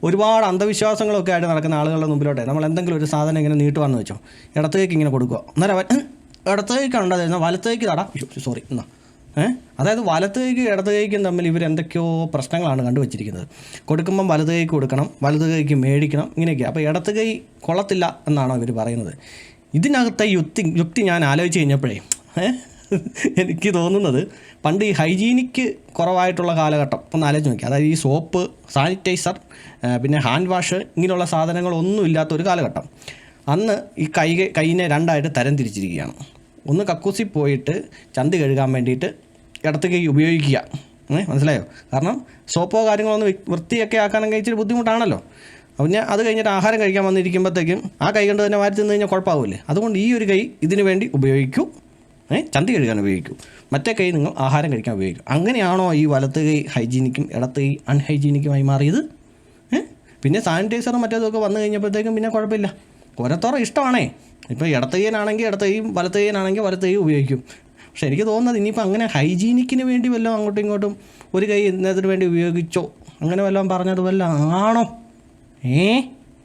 ഒരുപാട് അന്ധവിശ്വാസങ്ങളൊക്കെ ആയിട്ട് നടക്കുന്ന ആളുകളുടെ മുമ്പിലോട്ടെ നമ്മൾ എന്തെങ്കിലും ഒരു സാധനം ഇങ്ങനെ നീട്ടുവാന്ന് വെച്ചോ, ഇടത്തേക്ക് ഇങ്ങനെ കൊടുക്കുക, അന്നേരം അവൻ ഇടത്തേക്കാണ് ഉണ്ടായിരുന്ന വലത്തേക്ക് തടാ, സോറി എന്നാ അതായത് വലത്ത് കൈക്കും ഇടത് കൈക്കും തമ്മിൽ ഇവരെന്തൊക്കെയോ പ്രശ്നങ്ങളാണ് കണ്ടുവച്ചിരിക്കുന്നത്. കൊടുക്കുമ്പം വലത് കൈക്ക് കൊടുക്കണം, വലത് കൈക്ക് മേടിക്കണം, ഇങ്ങനെയൊക്കെ. അപ്പോൾ ഇടത് കൈ കൊള്ളത്തില്ല എന്നാണോ ഇവർ പറയുന്നത്? ഇതിനകത്തെ യുക്തി ഞാൻ ആലോചിച്ച് കഴിഞ്ഞപ്പോഴേ എനിക്ക് തോന്നുന്നത് പണ്ട് ഈ ഹൈജീനിക്ക് കുറവായിട്ടുള്ള കാലഘട്ടം ഒന്ന് ആലോചിച്ച് നോക്കി. അതായത് ഈ സോപ്പ്, സാനിറ്റൈസർ, പിന്നെ ഹാൻഡ് വാഷ് ഇങ്ങനെയുള്ള സാധനങ്ങളൊന്നും ഇല്ലാത്തൊരു കാലഘട്ടം. അന്ന് ഈ കൈയിനെ രണ്ടായിട്ട് തരം തിരിച്ചിരിക്കുകയാണ്. ഒന്ന് കക്കൂസിൽ പോയിട്ട് ചന്തി കഴുകാൻ വേണ്ടിയിട്ട് ഇടത്ത് കൈ ഉപയോഗിക്കുക, മനസ്സിലായോ? കാരണം സോപ്പോ കാര്യങ്ങളോ ഒന്ന് വൃത്തിയൊക്കെ ആക്കാനൊക്കെ ഇച്ചിരി ബുദ്ധിമുട്ടാണല്ലോ. പിന്നെ അത് കഴിഞ്ഞിട്ട് ആഹാരം കഴിക്കാൻ വന്നിരിക്കുമ്പോഴത്തേക്കും ആ കൈ കൊണ്ട് തന്നെ വാരി തിന്ന് കഴിഞ്ഞാൽ കുഴപ്പമാവില്ലേ? അതുകൊണ്ട് ഈ ഒരു കൈ ഇതിന് വേണ്ടി ഉപയോഗിക്കൂ, ചന്തി കഴുകാൻ ഉപയോഗിക്കൂ, മറ്റേ കൈ നിങ്ങൾ ആഹാരം കഴിക്കാൻ ഉപയോഗിക്കും. അങ്ങനെയാണോ ഈ വലത്ത് കൈ ഹൈജീനിക്കും ഇടത്ത് കൈ അൺഹൈജീനിക്കുമായി മാറിയത്? പിന്നെ സാനിറ്റൈസറും മറ്റേതൊക്കെ വന്നു കഴിഞ്ഞപ്പോഴത്തേക്കും പിന്നെ കുഴപ്പമില്ല, ഓരോരുത്തരുടെ ഇഷ്ടമാണേ. ഇപ്പോൾ ഇടത്ത് കൈനാണെങ്കിൽ ഇടത്ത് കൈയും വലത്ത് കൈനാണെങ്കിൽ വലത്ത് കൈ ഉപയോഗിക്കും. പക്ഷെ എനിക്ക് തോന്നുന്നത് ഇനിയിപ്പോൾ അങ്ങനെ ഹൈജീനിക്കിന് വേണ്ടി വല്ലതും അങ്ങോട്ടും ഇങ്ങോട്ടും ഒരു കൈ ഇന്നതിന് വേണ്ടി ഉപയോഗിച്ചോ അങ്ങനെ വല്ലതും പറഞ്ഞത് വല്ലതും ആണോ?